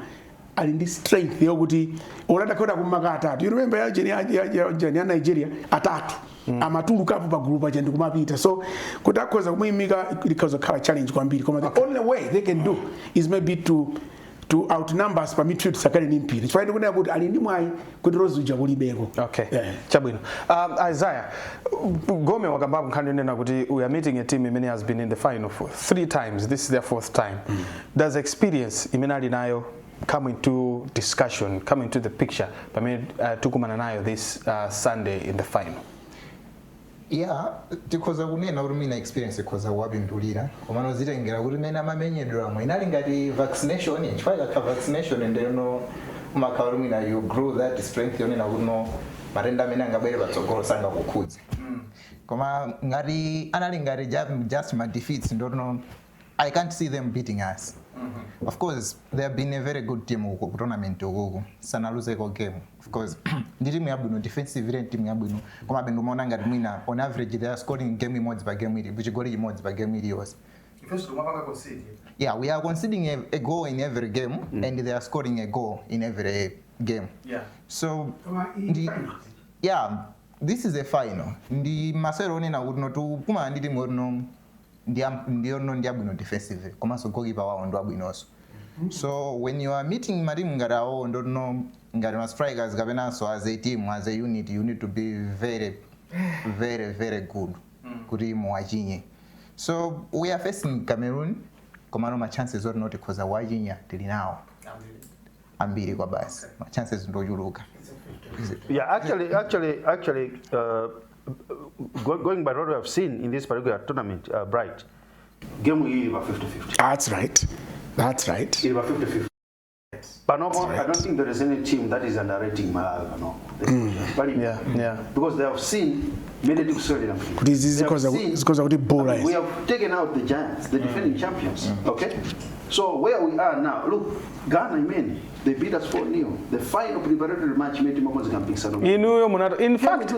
S3: ali ndi strength yokuti olada kwenda kumaka atatu. You remember ya Nigeria atatu amatulu kapo pa group acha ndikumapita. So kutakoza kumuyimika because of challenge kwambiri koma the only way they can do is maybe to outnumber us pa midfield sakale ni mpira. Chifukwa kunena kuti ali ndi mwayi kuti rozuja kulibeko.
S1: Okay. Chabwino. Isaiah Gome wakamba nkhani nena kuti we are meeting a team imene has been in the final for 3 times. This is their 4th time. Does experience imene ali nayo come into discussion, come into the picture pamene tukumana nayo this Sunday in the final?
S2: Yeah, tikoza kunena kuti mina experience koza wabindulira komano zitengera kuti mena mamenyedwa amwe inali ngati vaccination chifukwa ka vaccination ndeno umakhala mina you grow that strength yonena kuti no matenda amene angabwere patsogolo sanga kukhudza koma ngati anali ngati just my defeats ndono I can't see them beating us. Of course, they have been a very good team ku tournament ukuku. Sana lose ko game. Of course, ndi team yabwino defensive team yabwino. Koma bendo mona ngati mwina on average they are scoring game modes by game which goal modes by game yose.
S1: First umapanga concede.
S2: Yeah, we are conceding a goal in every game and they are scoring a goal in every game.
S1: Yeah.
S2: So yeah, this is a final. Ndi masero onena kuti no to kuma ndi team no ndiabwino defensive komanso goalkeeper wawo ndo abwinonso. So when you are meeting matimu ngati awo ndono ngati ma strikers kapenanso as a team as a unit you need to be very good kuti muwachinye. So we are facing Cameroon komano ma chances oti not because wachinya tili nawo ambiri kwa basi ma chances ndochuluka.
S5: Yeah, actually going by what we have seen in this particular tournament, Bright, game is about 50-50.
S3: That's right.
S5: It's about 50-50. Panopo, I don't think there is any team that is underrating Malawi.
S1: Yeah.
S5: Because they have seen many teams.
S3: Kuti izi zikoza kuti bora
S5: We
S3: izi.
S5: have taken out the giants, the defending champions. Okay? So where we are now, look, Ghana, they beat us 4-0. The final preparatory match made Mamos can pick some.
S1: Inuyo munato. In fact,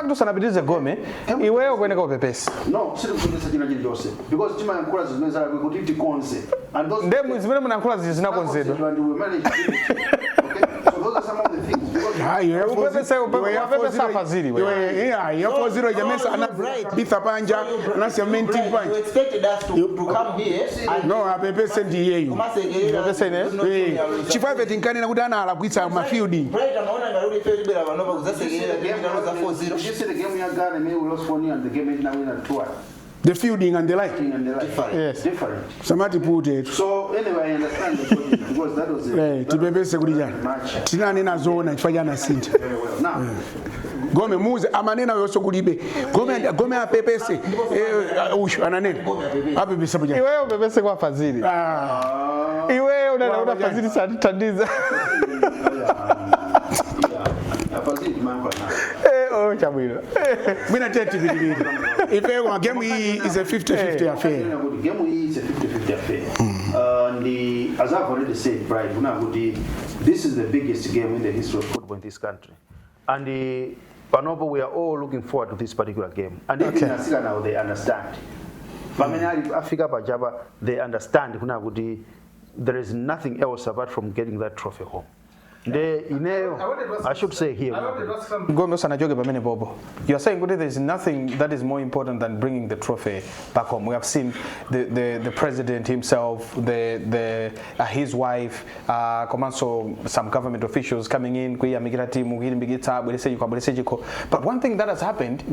S1: usanapitize Gome, iweyo kweneka upepesi.
S5: No, because Tima and Kuras is necessary, we could eat Konse. And those
S1: Ndemu zimene munakula zizina konzedo.
S5: and we managed to finish. Okay? So those are some of the things.
S3: Yo 4-0 jamesa ana bitha panja na 17 points.
S2: You expected us to come here.
S3: No, apepese ndi yeyo.
S1: Pepese ne?
S3: Chifukwa tinkanena kuti ana alakwitsa ma fielding.
S2: Right, anaona ngati kuti fair libera vanova kuzasekera game za 4-0.
S5: You see the game we are Ghana, maybe we lost 1-0 and the game is now winner 2-1.
S3: The fielding and the like.
S1: Yes.
S5: Different.
S3: Samati pute.
S5: So anyway, I understand the point because that was it.
S3: Tipepese kuti jana. Tinanena zona chifukwa jana sinta.
S5: Very well. Now,
S3: Gome muze amanena yonso kulibe. Gome apepese. Ushu ananena. Apepese bujana.
S1: Iweyo upepese kwa Fazili. Iweyo unaona Fazili tandiza. Oh, Chabwino.
S3: Mwina tete bidibidi. Ife kwa game hii is a 50-50 affair.
S5: Game is a 50-50 affair. As I've already said, right, this is the biggest game in the history of football in this country. And Panopo, we are all looking forward to this particular game. And even in Asila now, they understand. Pamenali Africa Pajaba, they understand. There is nothing else apart from getting that trophy home. I should say here.
S1: Gome sanajoge pamene bobo. You are saying there is nothing that is more important than bringing the trophy back home. We have seen the president himself, his wife, some government officials coming in. But one thing that has happened,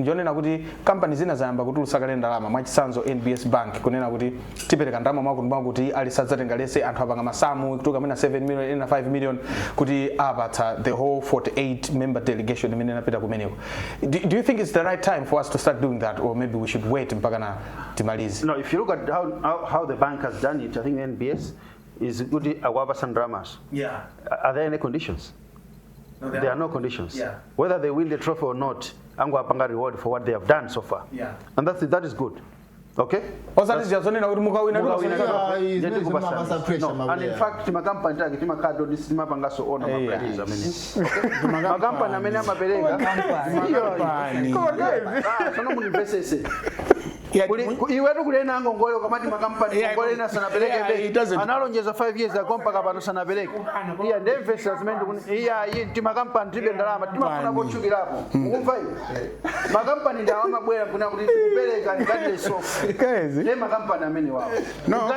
S1: companies in Zambia kutulusakalenda ndalama mwachisanzo NBS Bank kunena kuti tipereka ndalama mwakundiba kuti alisadzatengalese anthu apanga masamu kutoka mina 7 million ina 5 million kuti abata the whole 48 member delegation imenena pita kumeneko. Do you think it's the right time for us to start doing that, or maybe we should wait mpaka na timalizi?
S5: No, if you look at how the bank has done it, I think the NBS is good awabas and dramas.
S2: Yeah.
S5: Are there any conditions?
S2: No,
S5: there are no conditions.
S2: Yeah.
S5: Whether they win the trophy or not, Angwa Panga reward for what they have done so far.
S2: Yeah.
S5: And that is good. Okay?
S1: And in
S5: fact, Timakampani Timakado this Timapangaso owner iwetu kulena ngongole kamati makampani ngongole na sanapeleke analonjeza 5 years ago mpaka pano sanapeleke iya the investment iya timakampani tibe ndalama timafuna bochukirapo ukumva hiyo makampani ndio amabwera kuna kuti kupeleka ngati soft
S1: kazi
S5: ne makampani amene wao
S3: no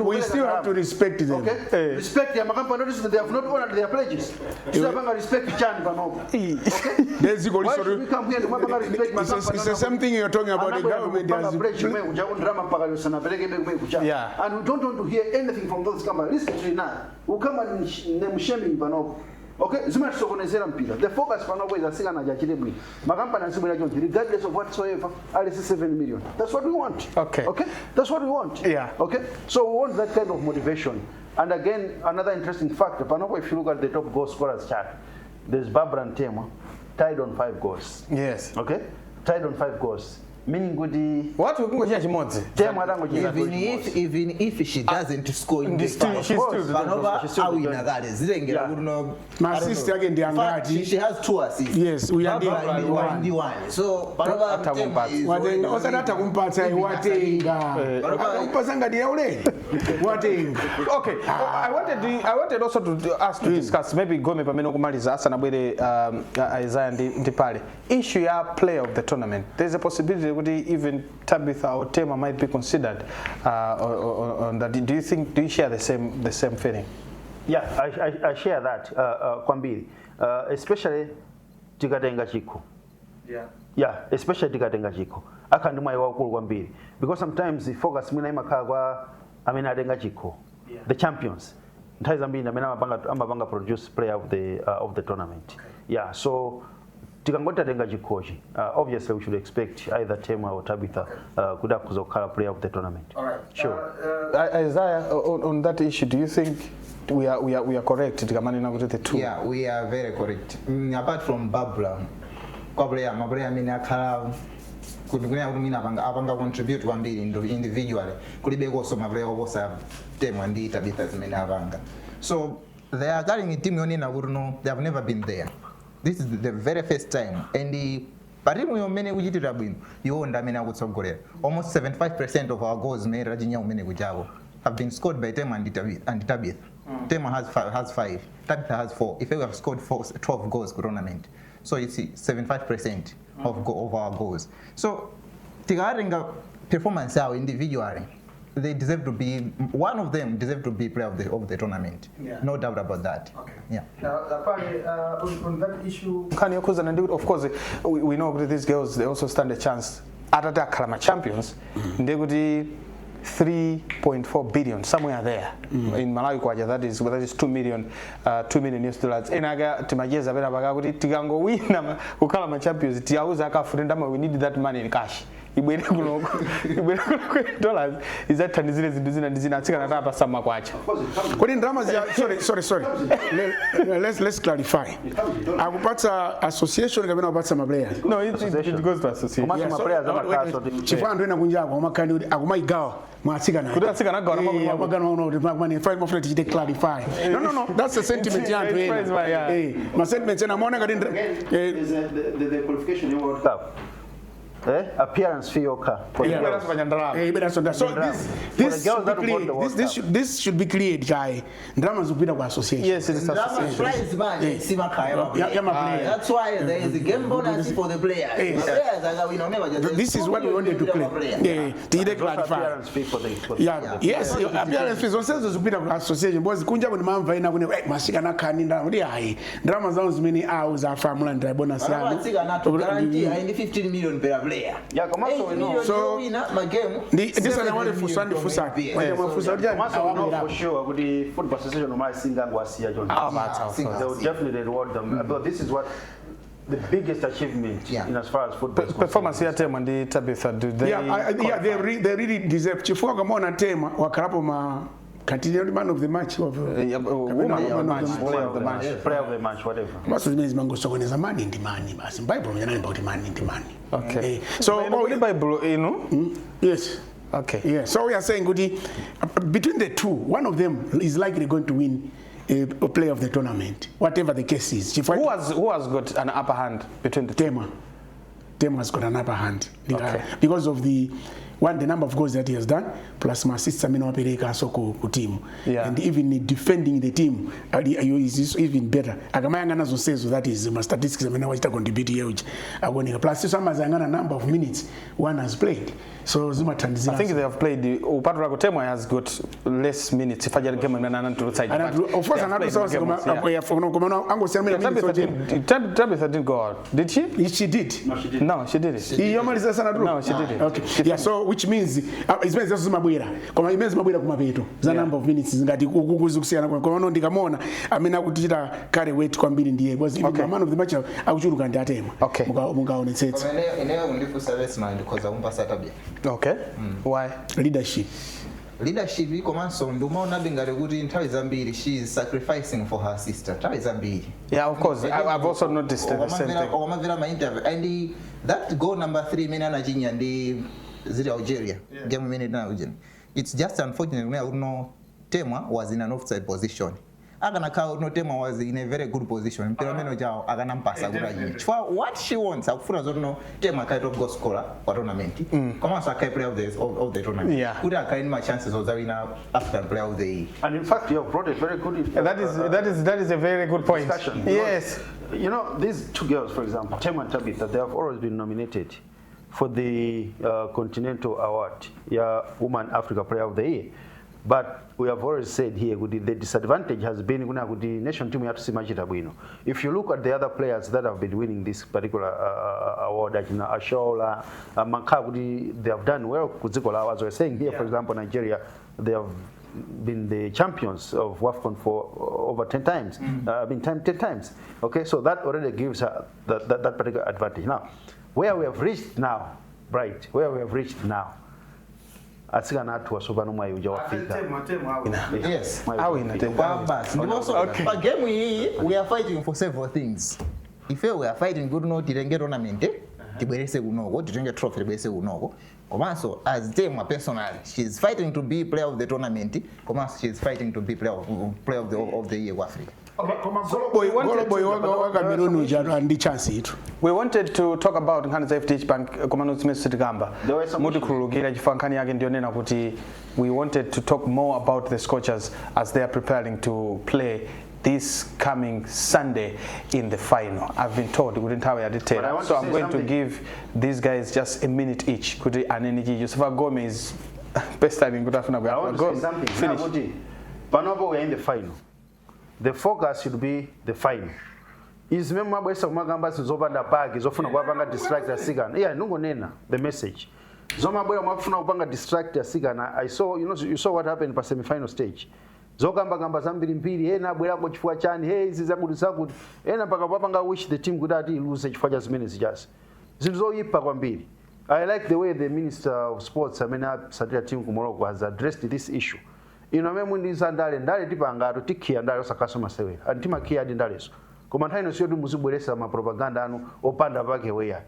S3: we still have to respect them.
S5: Okay? Respect ya makampani notice that they have not honored their pledges tunapanga respect chani panopo. Okay?
S3: There's it's the same thing you're talking about. The government has
S5: and we don't want to hear anything from those companies. Listen now. We come and shaming Panopo. Okay, the focus Panopo is a single Jachibri. Magampana regardless of whatsoever, I 7 million. That's what we want.
S1: Okay.
S5: Okay? That's what we want.
S1: Yeah.
S5: Okay? So we want that kind of motivation. And again, another interesting factor, Panopo, if you look at the top goal scorers chart, there's Barbara Ntema tied on 5 goals.
S1: Yes.
S5: Okay? Tied on 5 goals. Meaning good
S1: what we can chimodzi
S2: even if she doesn't score in this time,
S1: she's
S2: still zilengera kuti no
S3: my assist yake ndi angati.
S2: She has 2 assists.
S3: Yes, we are
S2: the one. So Panova
S3: watenga osanata kumpatsa watenga kumpatsa ngati ya ulele watenga.
S1: Okay, I wanted also to ask to discuss maybe Gome pamene kumaliza asana bwere Isaiah ndi pale issue ya player of the tournament. There's a possibility even Tabitha or Tema might be considered on that. Do you share the same feeling?
S5: Yeah, I share that, Kwambiri, especially Tikatenga Chiko. Yeah, especially Tikatenga Chiko. I can't do my work Kwambiri because sometimes the focus mina imakagwa Adenga Chiko, the champions. I'm produce player of the tournament. Okay. Yeah, so. Obviously, we should expect either Tema or Tabitha could have player of the tournament.
S2: All right.
S5: Sure.
S1: Isaiah, on that issue, do you think we are correct tikamanena kuti the two.
S2: Yeah, we are very correct. Apart from Babla, Mabraya mini akhala kuti kunena kuti mina apanga contribute kwambiri individually kulibe koso Mabraya oposa temwa ndi Tabitha zimene apanga. So they are carrying a team yonena kuti no, they have never been there. This is the very first time, and parimu yomene kuchitira bwino iwo ndamene akutsogolera. Almost 75% of our goals made rajinya umene kujawo have been scored by Tema and Tabitha. Tema has 5, Tabitha has 4. If we have scored 12 goals per tournament, so it's 75% of our goals. So tikarenga performance yao individually, they deserve to be, one of them deserve to be player of the tournament.
S3: Yeah.
S2: No doubt about that.
S3: Okay.
S2: Yeah.
S3: On that issue,
S1: of course, we know that these girls, they also stand a chance. At the Kalama champions, they would 3.4 billion, somewhere there. In Malawi, that is 2 million US dollars. And I got to my years, I've been Tigango win Kalama champions. We need that money in cash. Dollars is that
S3: sorry. Let's clarify. Akupata association kabena kupata maplayers.
S1: No, it goes to association.
S3: Chifando kunjako amakandi akumaigawa mwatsikana.
S1: Kuti atsikana gawa
S3: to clarify. No, that's the sentiment yantu ena. My sentiment ena mona kadi
S5: the qualification in World Cup. Appearance fee oka.
S3: So this should be cleared, guy. Drama zupita kwa association.
S1: Yes, it is association.
S2: That's why there is a game bonus for the players.
S3: This is what we wanted to clear. To clarify.
S5: Appearance fee for the
S3: Yes, appearance fees. Onse zupita kwa association. Boys kunja kuni mamva ina kuni masika na kani ndana. Ndi hai. Drama zangu zimini au za formula ndra bonus yangu.
S2: Masika na to guarantee 15 million per player.
S5: Yeah, come on.
S3: So
S2: my game.
S3: This is I want to fusandi fusati.
S5: For sure, with the football association of my single was here, John. They will definitely reward them. But this is what the biggest achievement in as far as football
S1: performance here Tema and Tabitha, do they?
S3: They really deserve. Chifuka kama na Tema wakarapo ma continued man of the match of
S1: player of the match, whatever.
S3: Most of the men go so is money in the money. But in Bible, you're not about the money in the money.
S1: Okay.
S3: So
S1: in Bible, you know?
S3: Yes.
S1: Okay.
S3: Yeah. So we are saying, Goody, between the two, one of them is likely going to win a player of the tournament, whatever the case is.
S1: Who has got an upper hand between the two?
S3: Tema has got an upper hand because of the number of goals that he has done, plus my sister Minopeleka Soko team. And even defending the team is even better. Agamayanga nazo says that is my statistics I was contribute huge. Plus some has a number of minutes one has played. So Zuma Tanzania. I
S1: think they have played Upadra Tema has got less minutes if I get game and to side.
S3: Of course another source
S1: Tabitha didn't go out. Did she?
S3: She did.
S1: No, she didn't. No, she didn't.
S3: Okay. Yeah, so which means it means also mabwera. Koma imezi mabwera kumapeto. The number of minutes ngati kukuzukusiyana kwa ono ndikamona amena kutichita kare weight kwambiri ndiye because the man of the match akuchuluka ndi Atema.
S1: Okay.
S3: Mukaonetsetsa.
S2: Ineyo kundifusa Westman because aumba Saturday.
S1: Okay. Why?
S2: Leadership ikomanso ndumaona bingale kuti nthawi zambiri she is sacrificing for her sister. Nthawi zambiri.
S1: Yeah, of course. I've also noticed the same thing.
S2: Okamavera my interview and that goal number 3 mena anachinya ndi zili Algeria. Game minute na Algeria. It's just unfortunate where no Tema was in an offside position. Agana ka no Tema was in a very good position. Pero meno jao agana mpasa kuraji. For what she wants, akufuna zono Tema kind of goal scorer for tournament. Come on, so I player of the tournament.
S1: Yeah.
S2: Could have kind of chances of winning African player of the year.
S5: And in fact, you have brought a very good.
S1: That is a very good point.
S5: Discussion.
S1: Yes.
S5: You know, these two girls, for example, Tema and Tabitha, they have always been nominated for the Continental Award, Woman Africa Player of the Year. But we have already said here, the disadvantage has been the nation team have to see zabwino. If you look at the other players that have been winning this particular award, like Ashola, Makagudi, they have done well. As we're saying here, for example, Nigeria, they have been the champions of Wafcon for over 10 times. 10 times. Okay, so that already gives her that particular advantage. Now, where we have reached now, atsikana athu wasopano mwayi uja wafika.
S2: Yes.
S1: Awina
S2: Bas.
S1: Okay.
S2: But game we are fighting for several things. If we are fighting good no tirenge tournament, tibwerese kunoko, titenge trophy tibwerese kunoko. Komanso as team personally, she's fighting to be player of the tournament. Komanso she's fighting to be player of the year Africa.
S1: We wanted to talk about nkhani za FDH Bank komano zimene sitikamba muti khululukira chifukwa nkhani yake ndionena kuti we wanted to talk more about the Scorchers as they are preparing to play this coming Sunday in the final. I've been told kuti nthawi yatitera, so I'm going to give these guys just a minute each kuti aneniji Yusufa Gomez best time good afternoon.
S5: I want to say something. Finish. Panopo we are in the final. The focus should be the final. Is member bwesa kumagamba zopanda park zofuna kupanga distract asikana. Yeah, nungonena the message. Zoma bwera mafuna kupanga distract asikana. I saw you saw what happened pa semi-final stage. Zokamba zambiri mbiri ena bwera ko chifukwa chani hey izi zakuti ena paka papanga wish the team kuti ati lose chifukwa cha zimene zijasi. Zinthu zoyipa kwambiri. I like the way the Minister of Sports Satira team ku Morocco has addressed this issue. Mwe ndiza ndale tipanga tikia ndale osakaso masewera antima kia adi ndaleso koma nthawi inonso yoti muzibweresa mapropaganda anu opanda pake weya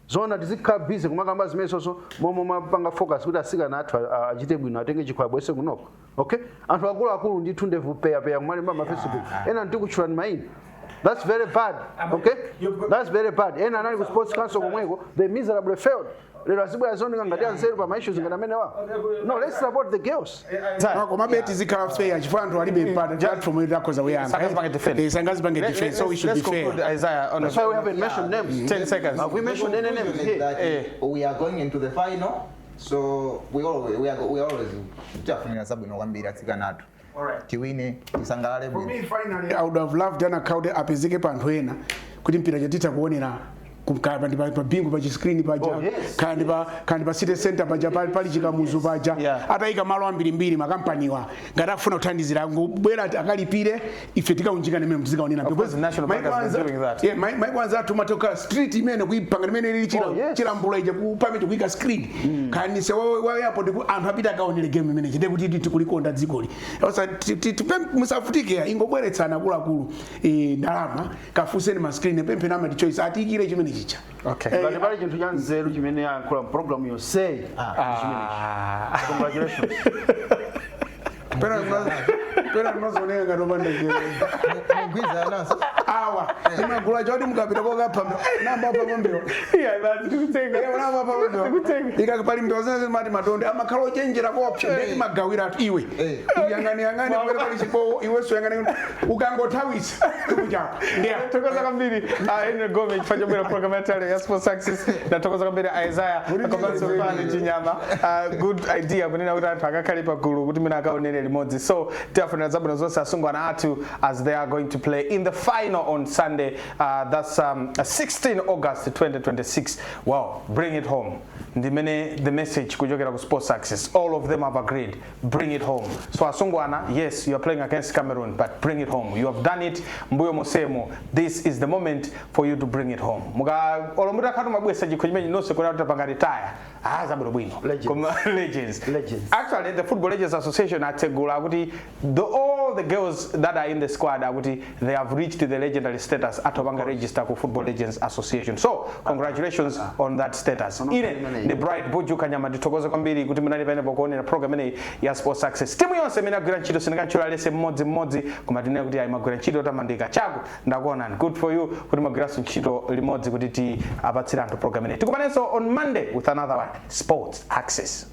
S5: zona tizikhala busy kumakamba zimene sonso momwe mapanga focus kuti asikana athu achite bwino atenge chikhola bwese kunoko. Okay, anthu akuluakulu ndithu ndevu peya kumalemba ma Facebook ena ndikutchula ni maina. That's very bad. Okay, that's very bad. Ena anali ku sports council komweko they miserably failed. No, let's support the girls.
S1: So we should be fair. Isaiah,
S5: that's why we haven't mentioned names.
S1: 10 seconds.
S5: Have we mentioned any names here?
S2: We are going into the final, so we always definitely zabwino kwambiri atsikana athu. Tiwine tisangalale bwino.
S3: For me finally I would have loved ana kaude apezeke panthu ena kuti mpira chatita kuonera kumkaba ndi pa bingu pa screen paja kandi pa city center paja pali chikamuzu paja atayika malo ambiri makampaniwa ngati afuna kuthandizira ngobwera akalipire ife tikaunjika nemene muzikaonera
S1: because the national bank has been doing that.
S3: Yeah, my kwanza tumatoka street imene kuipanga imene ili chilambula ije kupamete kuika screen kandi se wa yapo ndi anthu apita akaonere game imene chinde kuti tikulikonda dzikoli osa musafutike ingobweretsana akulu ndalama kafuseni ma screen pempe na ma choice atikire chimene chicha.
S1: Okay.
S5: Ngati pali chinthu cha nzeru chimene yankula program yonse. Congratulations.
S3: Pera mazoneka ngatopanda njere.
S2: Mugwiza naso.
S3: Awa, imagula jodi mukapita kokapamba. Namba pa pombewa.
S1: Yeah, that's kutenga.
S3: Yeah, namba pa pombewa. Ika pali mtozana mati matonde amakalo chenjera ko option ndi magawira iwe. Yangani kwera pali chipo iwe so yangani ukangothawisa kuchapa.
S1: Ndia tokoza kambiri ene Gomez fanya bwera program ya Sports Success na tokoza kambiri Isaiah akomanso pale chinyama. Good idea kunena kuti anthu akakhalipa gulu kuti mina akaonere limodzi. So definitely zabwino zonse asungwana athu as they are going to play in the final on Sunday. That's 16 August 2026. Wow, bring it home. The message kujokera ku Sports Success. All of them have agreed. Bring it home. So asungwana, yes, you are playing against Cameroon, but bring it home. You have done it. Mbuyo Mosemo. This is the moment for you to bring it home. Muga olomuta katu mabwesa jikunyime no se kuna utapanga retire. Zabwino bwino. Legends. Actually, the Football Legends Association ategula kuti all the girls that are in the squad aguti they have reached the legendary status atobanga register ku Football Legends Association. So congratulations on that status. The bright Buju Kanyama nditokoza kwambiri kuti munali pene pokuonera program ine ya Sports Success. Timu yonse mina gwira ntchito sinakachula lese mmodzi koma tinene kuti ayi magwira ntchito tamandika chako ndakuona good for you kuti magwira ntchito limodzi kuti ti apatsira anthu program ine. Tikumanenso on Monday with another one, Sports Access.